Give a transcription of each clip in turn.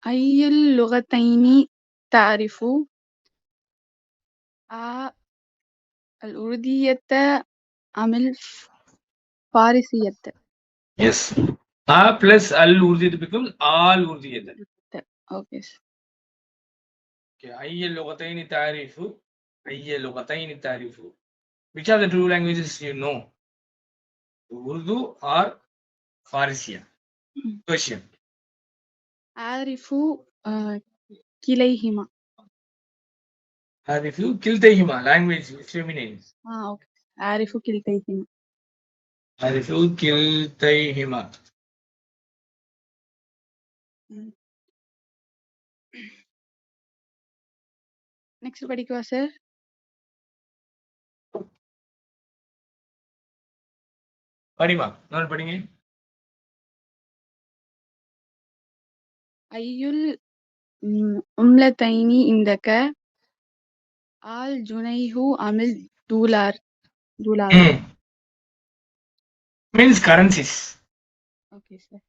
أي اللغتين تعرف؟ الأردية أم الفارسية؟ Yes. A plus al Urdiyat becomes all Urdiyat. Okay. Okay. أي اللغتين تعرف؟ أي اللغتين تعرف? Which are the two languages you know? Urdu or Farsi? Question. أعرف كليهما. أعرف كلتيهما language feminine. أوكي. أعرف كلتيهما. أعرف كلتيهما. Next படிக்கவா sir? படிமா நான் படிங்க. ஐயுல் உம்லத்தைனி இந்தக ஆல் ஜுனைஹு அமில் தூலார். Means currencies. Okay sir.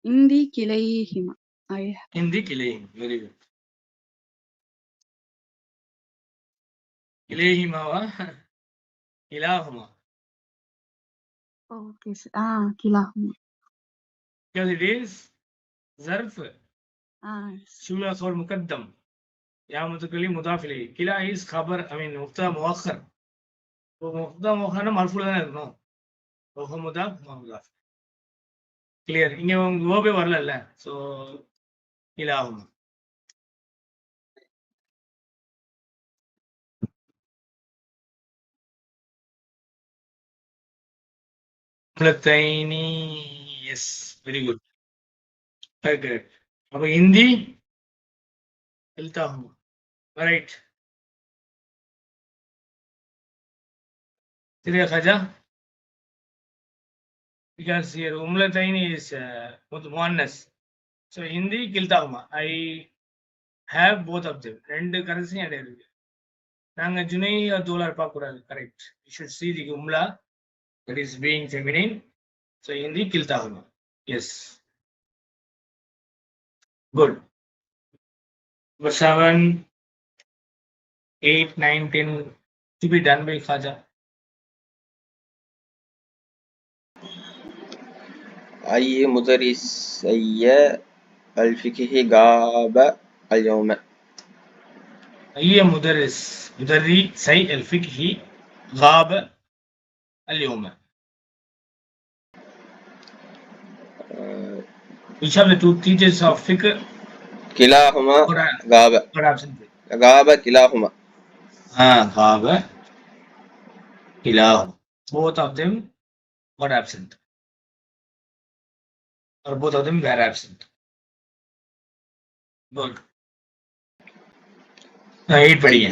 Hindi கிளைஹிமா. Hindi kilayhima. Very good. Kilayhima wa kilahuma. Okay sir. கிலாஹுமா. Because it is zarf. Shula khabar muqaddam. Ya mutakalim mudaf ilayhi. Kila is khabar, I mean mubtada muakhar. So mubtada muakhar na marfu தானே இருக்கணும். ஓஹோ முதாஃப் முதாஃப். Clear. இங்க உங்க ஓபே வரல. So கிலாஹுமா. முலத்தைனி. Yes, very good. கரெக்ட். அப்ப ஹிந்தி கில்தாஹுமா. ரைட். சரியா கஜா? Because here umlataini is muannas. So Hindi kiltahuma. I have both of them. ரெண்டு கரன்சி அட இருக்கு. நாங்க ஜுனை $, பார்க்க கூடாது. Correct. You should see the umla that is being feminine. So Hindi kiltahuma. Yes. Good. Number 7, 8, 9, 10 to be done by Khaja. أي مدرسي الفقه غاب اليوم؟ أي مدرسي الفقه غاب اليوم? Which of the two teachers of fiqh? كلاهما غاب. غاب كلاهما. غاب كلاهما. Both of them got absent. Or both of them were absent. Good. 8 படிங்க.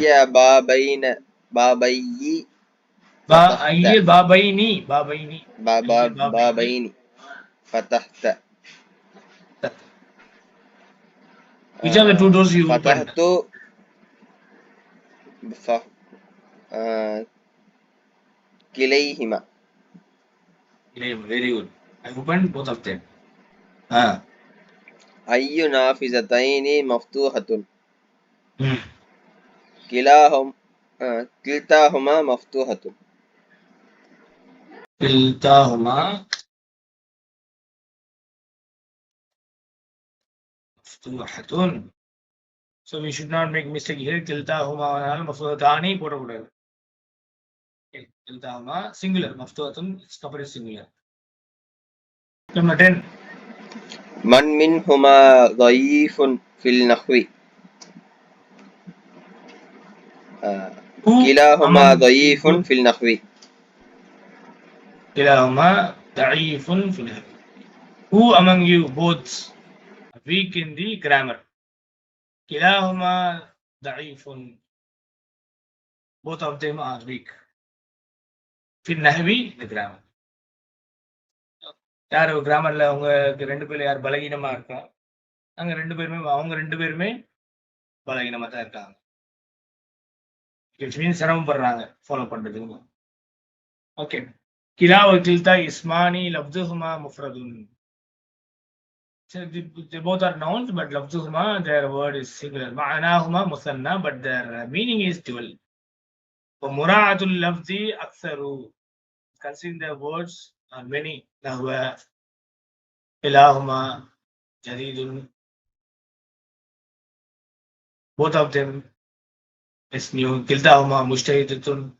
أي بابين بابين فتحت. Which of the two doors you opened? فتحت كليهما. Very good. I opened both of them. أي نافذتين مفتوحة؟ كلتاهما مفتوحة. كلتاهما مفتوحة. So we should not make mistake here. كلتاهما مفتوحتان போடக்கூடாது. كلتاهما singular. مفتوحة is couple singular. Number 10. من منهما ضعيف في النحو؟ كلاهما ضعيف في النحو. كلاهما ضعيف في النحو. Who among you both weak in the grammar? كلاهما ضعيف. Both of them are weak. في النحو, the grammar. யார் கிராமர்ல அவங்க ரெண்டு பேர்ல யார் பலகீனமா இருக்கா? அவங்க ரெண்டு பேருமே பலகீனமா தான் இருக்காங்க. Which means சிரமப்படுறாங்க ஃபாலோ பண்றதுக்கு. ஓகே. கிலா வ கில்தா இஸ்மானி லப்துஹுமா முஃப்ரதுன். So they both are nouns, but lafzuhuma, their word is singular. Ma'anahuma musanna, but their meaning is dual. For mura'atul lafzi aktharu, considering the words are many. Nahwa, ilahuma, jadidun. Both of them is new. Kiltahuma, mushtahidatun.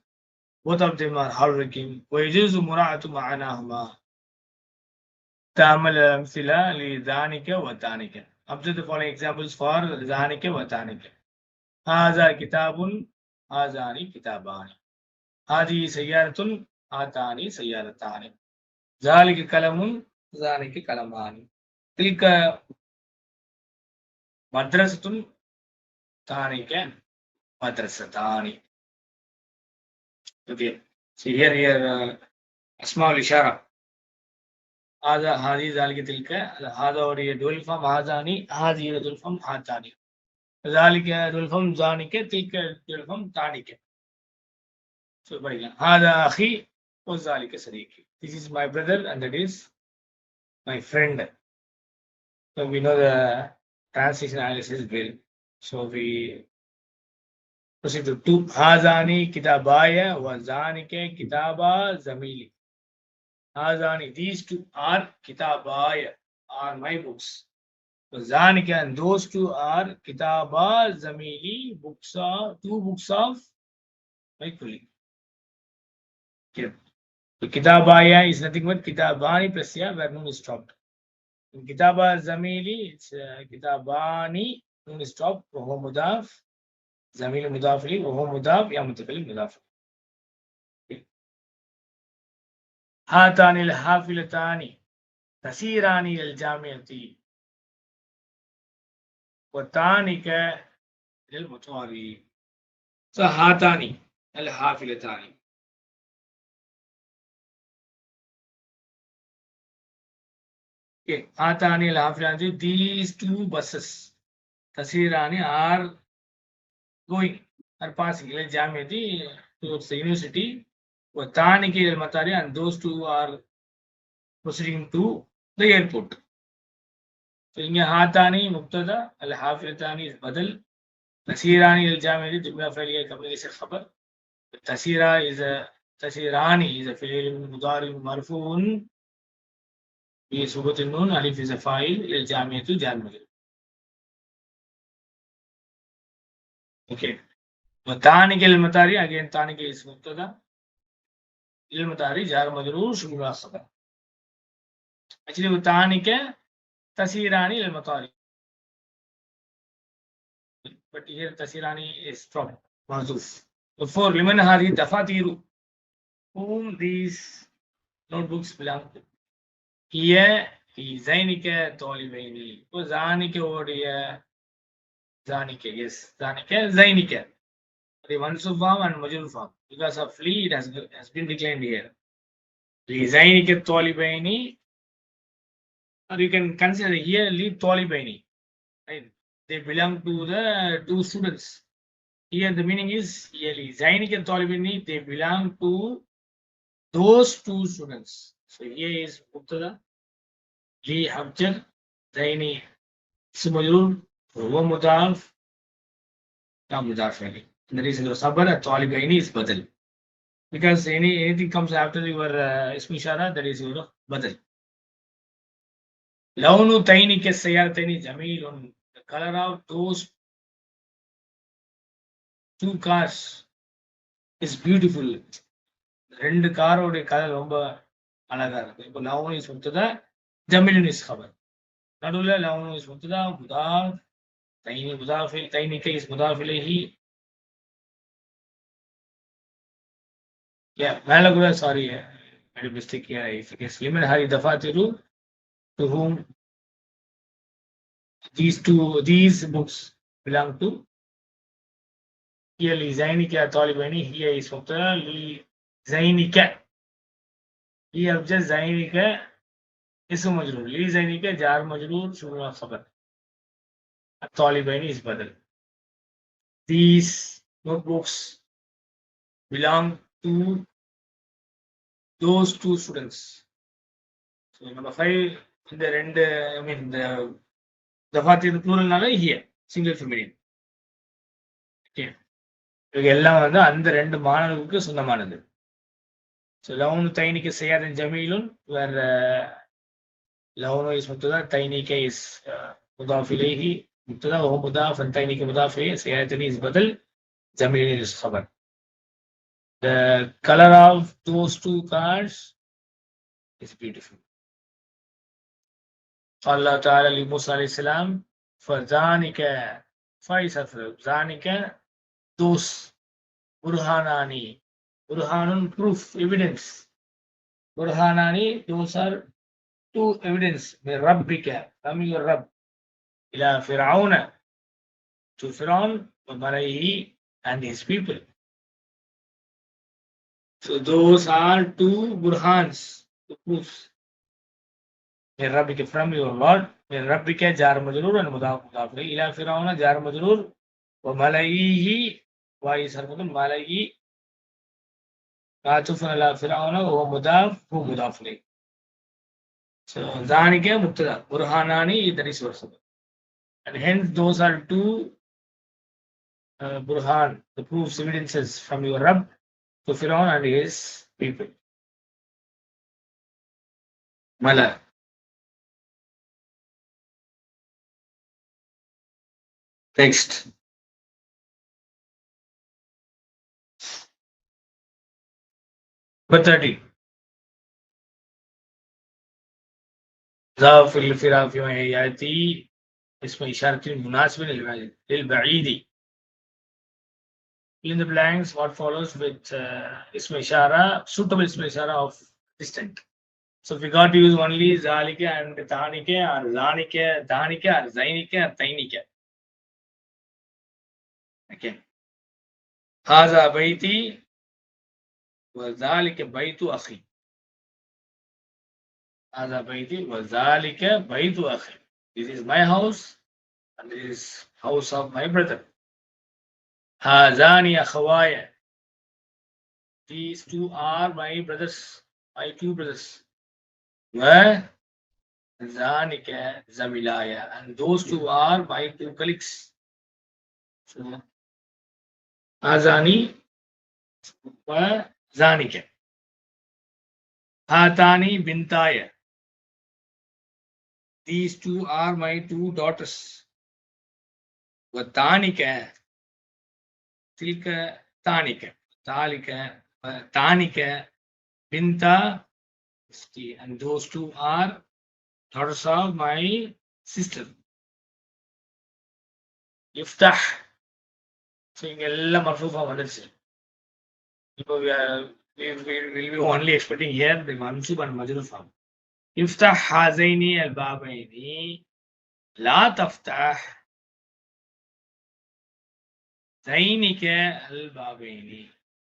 Both of them are hardworking. ويجوز مراعاة معناهما. تعمل أمثلة لذلك وذلك. Observe the following examples for ذلك وذلك. هذا كتاب، هذان كتابان. هذه سيارة، هاتان سيارتان. ذلك قلم، ذلك قلمان. تلك مدرسة، تلك مدرستان. Okay. So here أسماء الإشارة. هذا، هذه، ذلك، تلك. هذا وريه dual form هذاني، هذه dual form هاتاني. ذلك dual form ذانك، تلك dual form تانك. So هذا أخي وذلك صديقي. This is my brother and that is my friend. So we know the translation analysis well. So we proceed to 2. هذاني كتاباي وذانك كتابا زميلي. هذاني, these two are kitabai, are my books. Zanika, and those two are kitaba zamili, books are 2 books of my colleague. Okay. So kitabaya is nothing but kitabani plus ya, where noon is stopped. In kitaba zamili, it's kitabani, noon is stopped. Wahu mudaf, zamili mudafili, wahu mudaf, ya mutafili mudaf. هاتان الحافلتان تسيران إلى الجامعة وتانك للمطار. So هاتان الحافلتان. Okay, هاتان الحافلتان, these 2 buses تسيران are going, are passing إلى الجامعة, towards the university. وتانك إلى المطار, and those 2 are proceeding to the airport. So இங்க ஹாத்தானி முப்ததா, அல் ஹாஃபிலத்தானி is badal, தசீரானி இல் ஜாமிஅ ஜும்லா ஃபைலியா கபல் இஸ் خبر. தசீரா is a, தசீரானி is a fi'l mudari marfu'un bi subut an-nun, alif is a fa'il, il jami'atu jar majrur. Okay. وتانك إلى المطار, again تانك is mubtada, إلى المطار jar majrur jumla خبر. Actually وتانك تسيراني إلى المطار, but here تسيراني is from mahzuf. For liman hadhihi dafatiru, whom these notebooks belong to. Here is Zainika Tolibaini. So Zanika over here, Zanika, yes, Zanika, Zainika. The mansub form and majrur form. Because of li, it has been declined here. Li Zainika Tolibaini, or you can consider here li Tolibaini. Right? They belong to the 2 students. Here the meaning is li Zainika Tolibaini, they belong to those 2 students. So here is mubtada, li habjar, zaini ismajrur, huwa mudaf, ya mudaf alayh. And the reason the sabar at talibaini is badal. Because anything comes after your ism ishara, that is your badal. Launu taini ke sayarataini jamilun, the color of those 2 cars is beautiful. 2 காரோட colour ரொம்ப அழகா இருக்கு. இப்போ லவுன் is முப்ததா, ஜமீலுன் is خبر. நடுவுல லவுன் is முப்ததா, முதாஃப், தைனி முதாஃப், தைனிக is முதாஃப் இலைஹி. Yeah, மேல கூட sorry, I made a mistake here. If it is liman hari dafatiru, to whom these books belong to. Here li zainika talibani, here is mubtada li zainika. He have just zainika ism majrur, li zainika jar majrur shurur khabar. Talibaini is badal. These notebooks belong to those 2 students. So number 5, இந்த ரெண்டு ஐ மீன் இந்த தஃபாத்திர் ப்ளூரல்னால ஹிய single feminine. Okay, இவங்க எல்லாம் வந்து அந்த ரெண்டு மாணவர்களுக்கு சொந்தமானது. ஸோ லவுனு தைனிக்கு செய்யாதன் ஜமீலுன் வேற لونه اسم مبتدا تينيك is مضاف إليه مبتدا وهو مضاف تينيك مضاف إليه سيأتي is بدل جميل is خبر. The color of those two cars is beautiful. قال الله تعالى لموسى عليه السلام فذلك ذلك those burhanani burhanun proof evidence burhanani those are two evidence من ربك from your Rabb إلى فرعون to Pharaoh وملئه and his people. So those are two burhans, two proofs. من ربك from your Lord. من ربك جار مجرور والمضاف مضاف إليه إلى فرعون جار مجرور وملئه ويسر ملئه معطوف على فرعون وهو مضاف هو مضاف إليه. So ذلك مبتدا برهاناني that is verb. And hence those are two burhan, the proofs, evidences from your Rabb to Pharaoh and his people. Mala. Next. Number 30. ذا في الفراق في يأتي اسم إشارة مناسب للبعيد. In the blanks, what follows with ism ishara, suitable ism ishara of distant. So we got to use only zalika and tanike or zanika, danika or zainika or tainika. Okay. Haza baiti wa zalika baitu akhi. Haza baiti wa zalika baitu akhi. This is my house and this is house of my brother. Hazani akhawaya. These two are my brothers, my two brothers. Wa zanika zamilaya, and those two are my two colleagues. So Hazani wa zanika. Hatani bintaya. These two are my two daughters. Wa tanika. Tilka tanika. Talika. Tanika. Binta. And those two are daughters of my sister. Iftah. So இங்க எல்லாம் மர்ஃபூஃபா வந்துருச்சு. இப்போ we will be only expecting here the mansub and majrur form. Iftah hazaini al-babaini la taftah zainika al-babaini.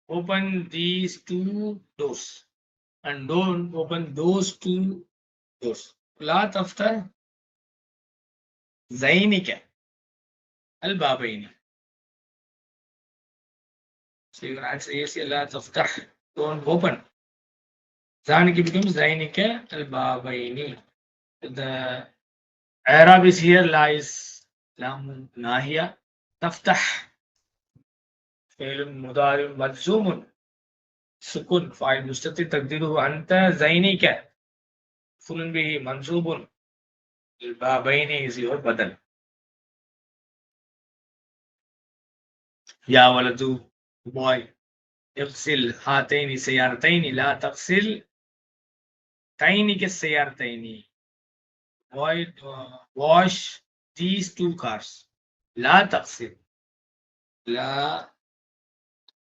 Open these two doors and don't open those two doors. La taftah zainika al-babaini. So you can answer yes, la taftah, don't open. Zanika becomes zainika al-babaini. The Arab is here, la is lam nahiya. Taftah فعل مضارع مجزوم سكون فاعل مستتر تقديره أنت زينك فعل به منصوب البابين is your بدل. يا ولد boy اغسل هاتين السيارتين لا تغسل تينك السيارتين. Boy wash these two cars. لا تغسل لا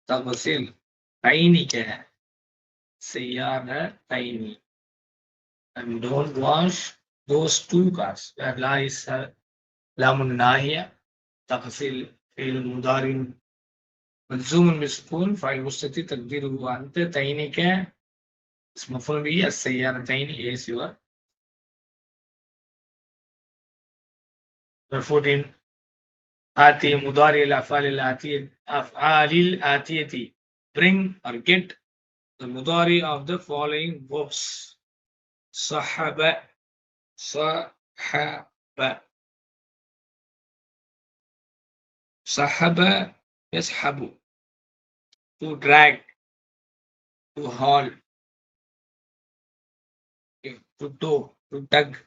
تغسل تينك سيارتين. And don't wash those two cars. Where la is lamun nahiya. تغسل فعل مضارع مجزوم بالسكون فاعل مستتر تقديره أنت تينك اسم مفعول به السيارتين is your. Number 14. آتي مضارع الأفعال الآتية bring or get the مضارع of the following verbs. صحب Sahaba. Sahaba yashabu. To drag, to haul, to tow, to tug,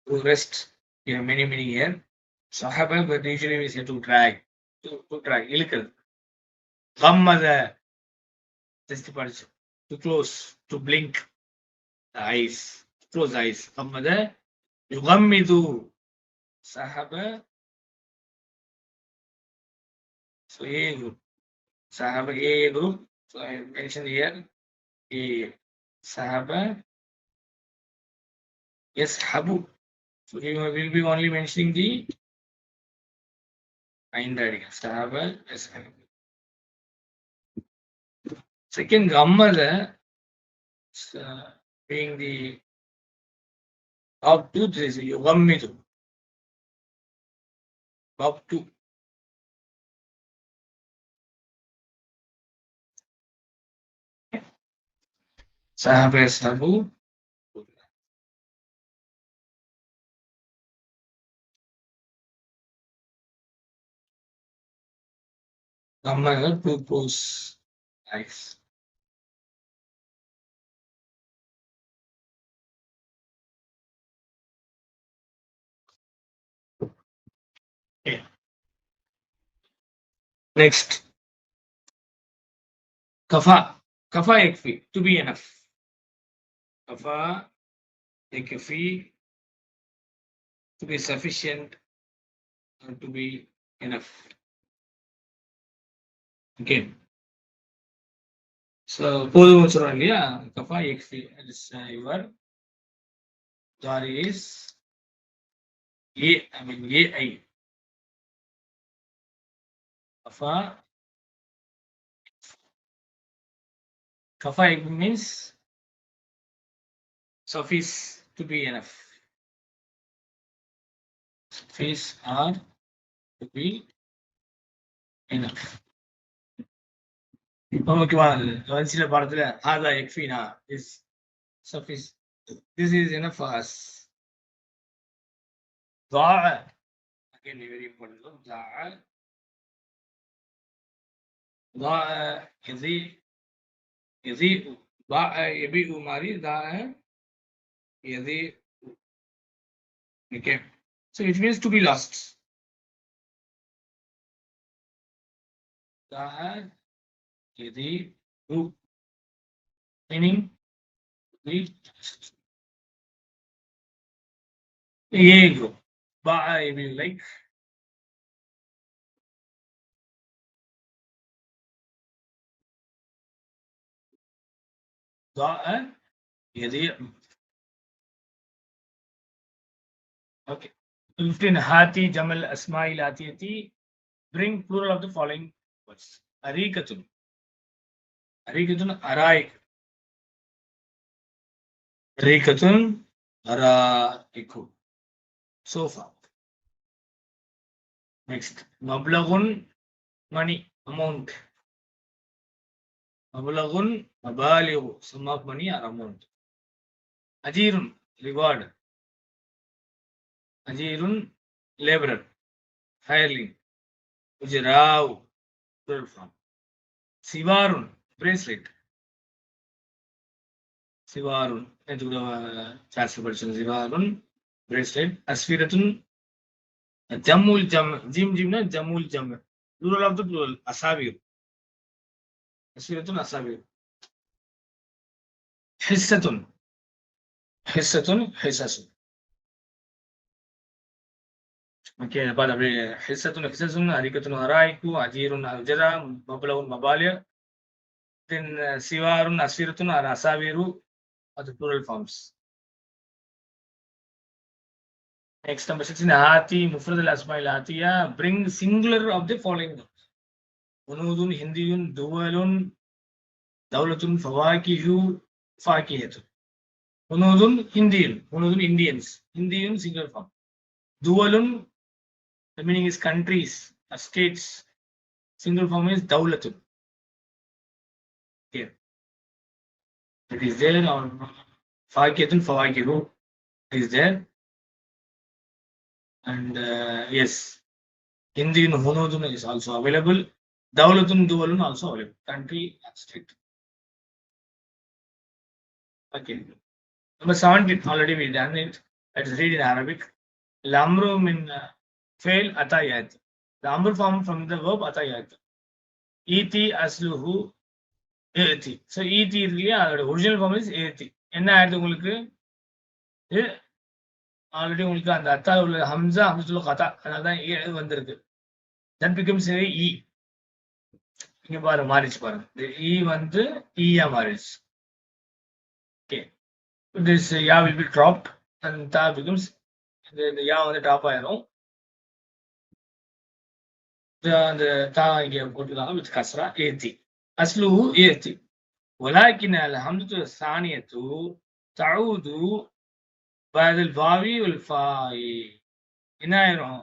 to rest. You have many here. Sahaba, but usually we say to drag. To drag. Illegal. Gammada. Just the part. To close, to blink the eyes. To close the eyes. Gammada. Yugammidu. Sahaba. So A group. Sahaba A group. So I mentioned here. A Sahaba. Yashabu. So we will be only mentioning the handwriting. Sahaba yashabu. Second Gammada being the top two, there is Yugammidu. Top two. Sahaba yashabu. Gammada to close eyes. Okay. Next. Kafa. Kafa yakfi. To be enough. Kafa yakfi. To be sufficient. To be enough. Okay. So, போதும் சொல்றோம் இல்லையா கஃபா எக்ஃபி your jar is AI. Kafa means suffice to be enough. Suffice or to be enough. இப்போ முக்கியமானது வரிசையில பாடத்துல ஹாதா எக்ஃபினா is suffice. This is enough for us. ضاع. Again, very important. ضاع. ضاع يضيء. ضاع يبيء மாதிரி ضاع يضيء. Okay. So it means to be lost. ضاع يضيء meaning to be lost. A group. ضاع يبيء like ضاع يضيء. Okay. 15 Hati, Jamal, Asmail, Atiyati. Bring plural of the following words. Arikatun. Arikatun, Araik. Arikatun, Araiku. Sofa. Next. Mablagun, money, amount. Mablagun, Mabaligu, sum of money or amount. Ajirun, reward. Ajirun, laborer, hireling. Ujrao, plural form. Sivarun, bracelet. Sivarun, Sivarun, bracelet. Asfiratun, Jamul Jam, Jim Jimna, Jamul Jam. Plural of the plural, Asavir. Asfiratun, Asavir. Hissatun, Hissatun, Hissasun. Okay, about Hissatun, Hissasun, Arikatun, Araiku, Ajirun, Aljara, Mablaun, Mabalia. Then Sivarun, Asfiratun, or Asaviru are the plural forms. Next, number 16, Hati, Mufrad al-Asma'il Hatiya. Bring singular of the following words. Unudun, Hindiyun, Duwalun, Dawlatun, Fawakihu, Fakihatun. Unudun, Hindiyun. Unudun, Indians. Hindiyun, singular form. Duwalun, the meaning is countries or states. Single form is Dawlatun. Here. It is there on Fakihatun, Fawakihu is there. And yes, Hindi in Hunudun is also available. Dawlatun Duwalun also available. Country and state. Okay. Number 17, already we done it. Let's read in Arabic. Lamru min fail atayat. The amr form from the verb atayat. Iti asluhu eti. So eti இல்லையா அதோட original form is ஏத்தி. என்ன ஆயிடுது உங்களுக்கு? Already உங்களுக்கு அந்த அத்தால உள்ள Hamza ஹம்சத்துல் கதா அதனால தான் ஏ வந்திருக்கு. That becomes a e. இங்க பாருங்க மாறிச்சு பாருங்க. இந்த e வந்து ஈயா மாறிச்சு. Okay. This ya will be dropped and ta becomes இந்த யா வந்து ட்ராப் ஆயிரும். அந்த தா இங்க போட்டுக்கலாம் வித் கஸ்ரா ஏத்தி. அஸ்லுஹு ஏத்தி. ولكن الحمزة الثانية تعود بعد الواو والفاء. என்ன ஆயிரும்?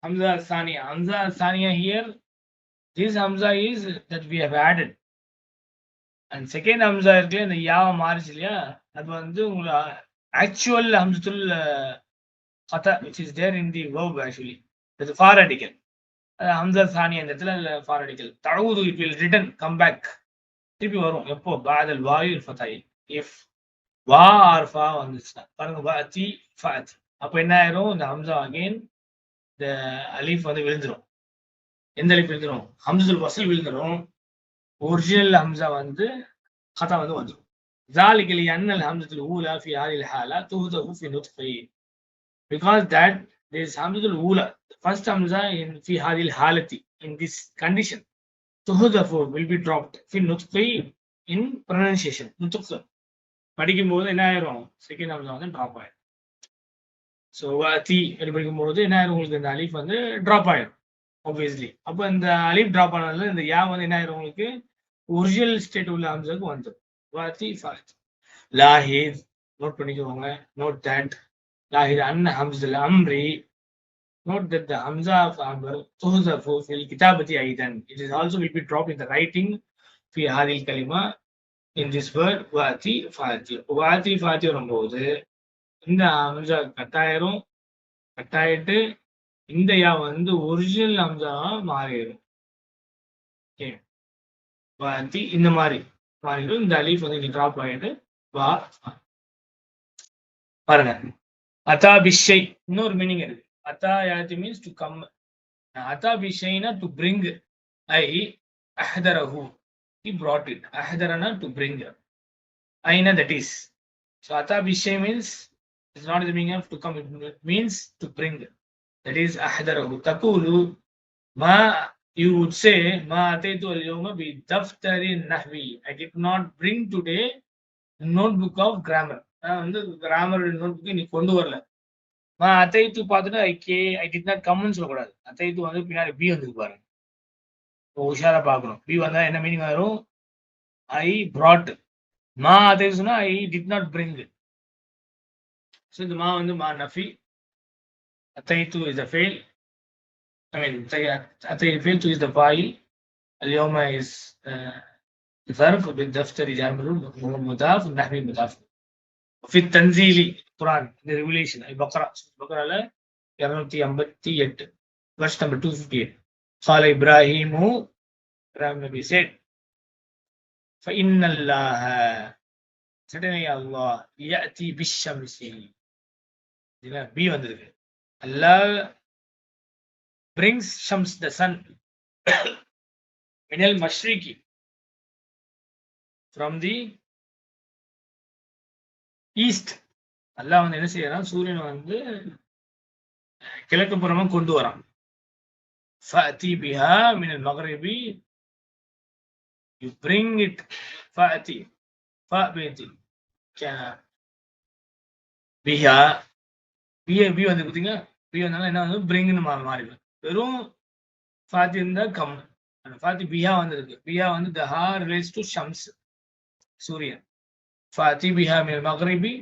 Hamza Thaniya. Hamza Thaniya here, this Hamza is that we have added. And second Hamza இருக்கு இந்த யாவ மாறிச்சு இல்லையா அது வந்து உங்க actual Hamzatul Qata which is there in the verb actually. That's a far radical. Hamza Thaniya இந்த இடத்துல far radical. تعود it will return come back. திருப்பி வரும் எப்போ بعد الواو والفتح. if வா ஆர் ஃபா வந்துச்சுன்னா பாருங்க வாத்தி ஃபாத்தி அப்போ என்ன ஆயிரும் இந்த ஹம்சா அகைன் இந்த அலீஃப் வந்து விழுந்துரும். எந்த அலீஃப் விழுந்துரும்? ஹம்சத்துல் வஸ்ல் விழுந்துரும். ஒரிஜினல் ஹம்சா வந்து கதா வந்து வந்துரும். ذلك لأن الهمزة الأولى في هذه الحالة تهدف في نطقه. Because that this همزة الأولى, the first hamza في هذه الحالة in this condition تهدف will be dropped في نطقه in pronunciation. نطق படிக்கும்போது என்ன ஆயிரும்? செகண்ட் ஹம்சா வந்து ட்ராப் ஆயிரும். ஸோ தி அப்படி படிக்கும்போது என்ன ஆயிரும்? உங்களுக்கு இந்த அலீஃப் வந்து ட்ராப் ஆயிரும் ஆப்வியஸ்லி. அப்போ இந்த அலீஃப் ட்ராப் ஆனதுல இந்த யா வந்து என்ன ஆயிரும்? உங்களுக்கு ஒரிஜினல் ஸ்டேட் உள்ள ஹம்சாக்கு வந்துடும். வாத்தி ஃபாத் லாஹித் நோட் பண்ணிக்கோங்க. நோட் தட் லாஹித் அன் ஹம்ஸுல் அம்ரி. Note that the hamza of amr tuhzafu fil kitabati aidan. It is also will be dropped in the writing fi hadhihi kalima in this word வாத்தி ஃபாத்தி. வாத்தி ஃபாத்தி வரும்போது இந்த ஹம்சா கட்டாயிரும். கட்டாயிட்டு இந்த யா வந்து ஒரிஜினல் ஹம்சாவா மாறிடும். ஓகே வாத்தி இந்த மாதிரி மாறிடும். இந்த அலீஃப் வந்து இங்க டிராப் ஆயிட்டு வா பாருங்க. அத்தா பிஷை இன்னொரு மீனிங் இருக்கு. அத்தா யாத்தி மீன்ஸ் டு கம். அத்தா பிஷைனா டு பிரிங். ஐ அஹ்தரஹு he brought it. Ahdarana to bring. Aina that is. So ata bishay means it's not the meaning of to come, it means to bring. That is ahdarahu. Taqulu ma, you would say ma ataitu al-yawma bi daftari nahwi. I did not bring today notebook of grammar. வந்து grammar notebook நீ கொண்டு வரல. மா ataitu பார்த்துட்டு I did not come ன்னு சொல்லக்கூடாது. ataitu வந்து பின்னாடி b வந்து பாருங்க. உஷாரா பார்க்கணும். பி வந்தா என்ன மீனிங் வரும்? ஐ brought. மா அதே சொன்னா I did not bring. So இந்த மா வந்து மா நஃபி. அத்தைத்து is the fail. I mean அத்தை ஃபெயில் டு இஸ் த ஃபாயில். اليوم is ظرف بالدفتر جار مجرور مضاف والنحوي مضاف. وفي التنزيل القرآن the revelation البقرة ல 258 verse number 258 قال إبراهيم Nabi said فإن الله certainly Allah يأتي بالشمس. இதுல பி வந்திருக்கு. Allah brings shams the sun من المشرق from the east. அல்லாஹ் வந்து என்ன செய்யறான்? சூரியன் வந்து கிழக்கு புறமா கொண்டு வரான். فأتي بها من المغرب. You bring it. فأتي فأبيتي بها. பி வந்து பார்த்தீங்களா? பி வந்தாலும் என்ன வந்து பிரிங்னு மாறிடும். வெறும் ஃபாத்தி இருந்தா கம். ஃபாத்தி பிஹா வந்துருக்கு. பிஹா வந்து த ஹா ரிலேட்ஸ் டு ஷம்ஸ் சூரியன். ஃபாத்தி பிஹா மினல் மக்ரிபி.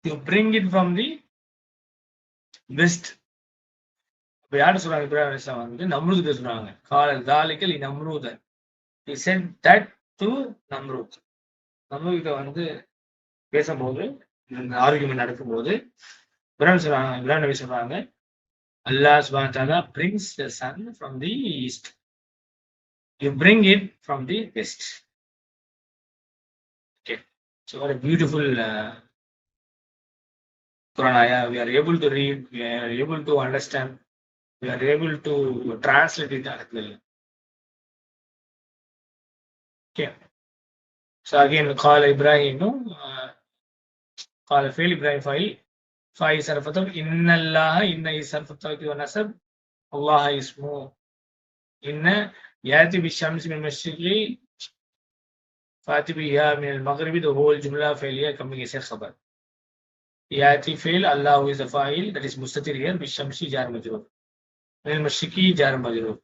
You bring it from the west. இப்போ யாரு சொல்றாங்க? இப்ராஹிம் அலைஹிஸ்ஸலாம் வந்து நம்ரூத் சொல்றாங்க. கால தாலிகல் நம்ரூத. He said that to நம்ரூத். நம்ரூத் வந்து பேசும்போது ஆர்குமெண்ட் நடக்கும்போது இப்ராஹிம் நபி சொல்றாங்க, Allah subhanahu wa ta'ala brings the sun from the east. You bring it from the west. Okay. So what a beautiful Quran ayah. We are able to read, we are able to understand, we are able to translate it accurately. Okay. So again, call Ibrahim, no? Call fail Ibrahim file. Fai sarfatab inna Allah inna sarfatab wa nasab Allah ismu inna yati bi shams min mashriqi fati biha min al maghribi. The whole jumla failure coming as a khabar. Yati fail, Allah is the fa'il, that is mustatir here, bi shamsi jar majrur. Min al mashriqi jar majrur.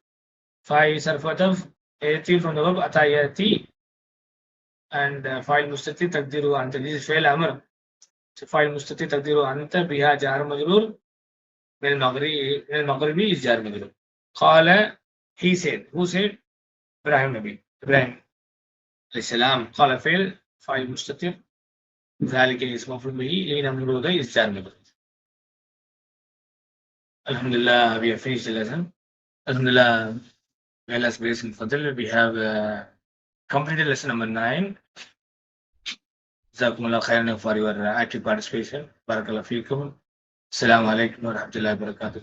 Fai sarfatab yati from the verb atayati and fa'il mustatir taqdiru anta. This is fail amr. So fa'il mustatir taqdiru anta biha jar majrur. Min al maghribi is jar majrur. Qala, he said. Who said? Ibrahim Nabi. Ibrahim alayhi salam. Qala fail, fa'il mustatir. ذلك اسم مفعول به لنمرود is jar majrur. Alhamdulillah, we have finished the lesson. Alhamdulillah, may Allah's grace and fadl, we have completed lesson number 9. Jazakumullah khairan for your active participation. Barakallahu feekum. Assalamu alaikum wa rahmatullahi wa barakatuh.